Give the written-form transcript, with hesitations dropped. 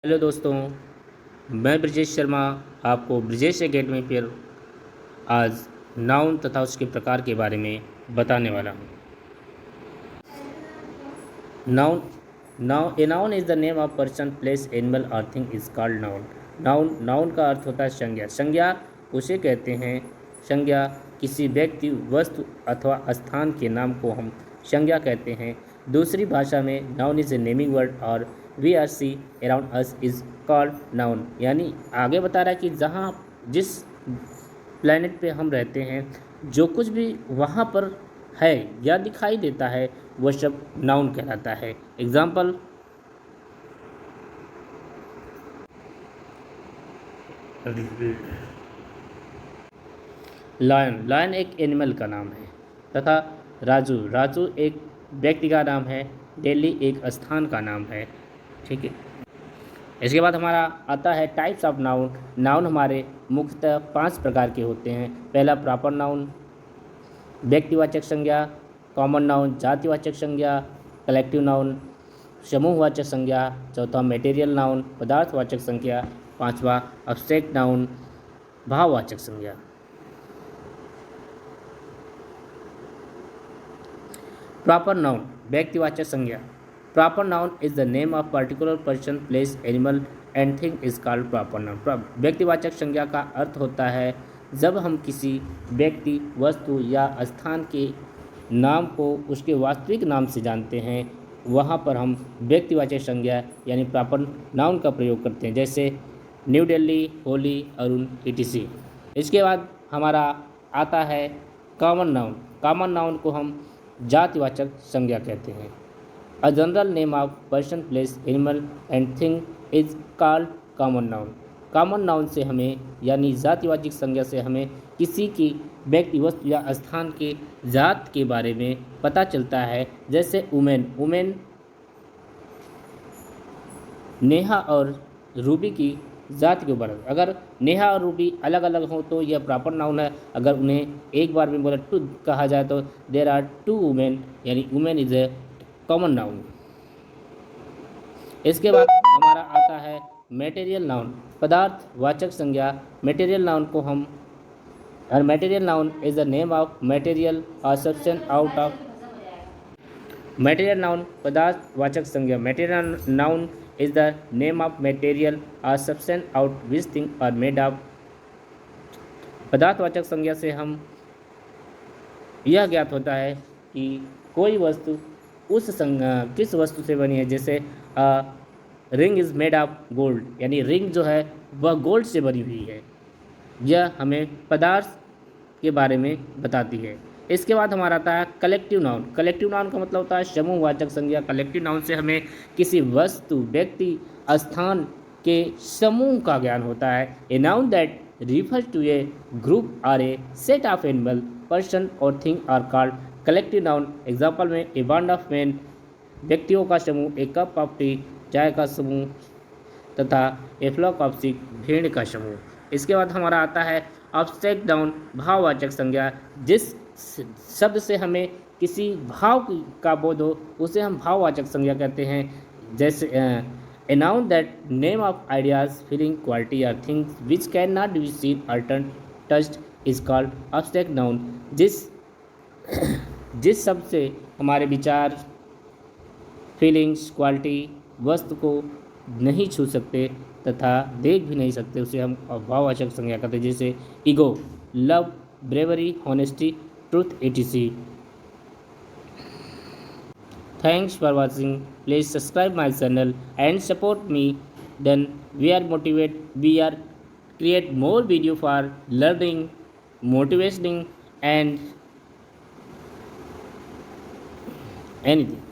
Hello दोस्तों, मैं ब्रजेश शर्मा आपको ब्रजेश एकेडमी पर आज नाउन तथा उसके प्रकार के बारे में बताने वाला हूँ। Noun now a noun is the name of person, place, animal और thing is called noun. Noun का अर्थ होता है संज्ञा। संज्ञा उसे कहते हैं, संज्ञा किसी व्यक्ति, वस्तु अथवा स्थान के नाम को हम संज्ञा कहते हैं। दूसरी भाषा में noun is a naming word और we are see around us is called noun. यानी आगे बता रहा है कि जहाँ जिस प्लेनेट पे हम रहते हैं, जो कुछ भी वहाँ पर है या दिखाई देता है वह सब नाउन कहलाता है। एग्जाम्पल, लायन एक एनिमल का नाम है, तथा राजू एक व्यक्ति का नाम है, दिल्ली एक स्थान का नाम है। ठीक है। इसके बाद हमारा आता है टाइप्स ऑफ नाउन। नाउन हमारे मुख्यतः 5 प्रकार के होते हैं। पहला प्रॉपर नाउन, व्यक्तिवाचक संज्ञा, कॉमन नाउन जातिवाचक संज्ञा, कलेक्टिव नाउन समूहवाचक संज्ञा, चौथा मटेरियल नाउन पदार्थवाचक संज्ञा, पांचवा एब्स्ट्रैक्ट नाउन भाववाचक संज्ञा। प्रॉपर नाउन व्यक्तिवाचक संज्ञा। Proper noun is the name of particular person, place, animal and thing is called proper noun. व्यक्तिवाचक संज्ञा का अर्थ होता है जब हम किसी व्यक्ति, वस्तु या स्थान के नाम को उसके वास्तविक नाम से जानते हैं, वहाँ पर हम व्यक्तिवाचक संज्ञा यानी प्रॉपर नाउन का प्रयोग करते हैं, जैसे न्यू दिल्ली, होली, अरुण etc। इसके बाद हमारा आता है कॉमन नाउन। कॉमन नाउन को हम जातिवाचक संज्ञा कहते हैं। A general name of person, place, animal and thing is called common noun. Common noun से हमें यानी जातिवाचक संज्ञा से हमें किसी की व्यक्ति, वस्तु या स्थान के जात के बारे में पता चलता है, जैसे उमेन नेहा और रूबी की जाति के ऊपर। अगर नेहा और रूबी अलग अलग हो तो यह प्रॉपर नाउन है। अगर उन्हें एक बार में बोला टू कहा जाए तो देर आर टू वुमेन, यानी women is a common noun. इसके बाद हमारा आता है मटेरियल नाउन पदार्थवाचक संज्ञा। मटेरियल नाउन को हम material noun is the name of material और substance out of. Material noun पदार्थवाचक संज्ञा। Material noun is the name of material or substance out which things are made of। पदार्थवाचक संज्ञा से हम यह ज्ञात होता है कि कोई वस्तु किस वस्तु से बनी है, जैसे ring is made of gold, यानी रिंग जो है वह गोल्ड से बनी हुई है। यह हमें पदार्थ के बारे में बताती है। इसके बाद हमारा आता है कलेक्टिव नाउन। कलेक्टिव नाउन का मतलब होता है समूहवाचक संज्ञा। कलेक्टिव नाउन से हमें किसी वस्तु, व्यक्ति, स्थान के समूह का ज्ञान होता है। A noun that refers to a group और a set of animal, person और thing are called collective noun. Example में ए बॉन्ड ऑफ मैन व्यक्तियों का समूह, ए कप ऑफ टी चाय का समूह, तथा ए फ्लॉक ऑफ शिप भेड़ का समूह। इसके बाद हमारा आता है एब्स्ट्रैक्ट नाउन भाववाचक संज्ञा। जिस शब्द से हमें किसी भाव का बोध हो उसे हम भाववाचक संज्ञा कहते हैं, जैसे a noun that name of ideas, feeling, quality और things which can not be seen और touched is called abstract noun. जिस शब्द से हमारे विचार, फीलिंग्स, क्वालिटी, वस्तु को नहीं छू सकते तथा देख भी नहीं सकते उसे हम भाववाचक संज्ञा कहते हैं, जैसे ego, love, bravery, honesty, truth etc। Thanks for watching. Please subscribe my channel and support me. Then we are create more video for learning, motivating and anything.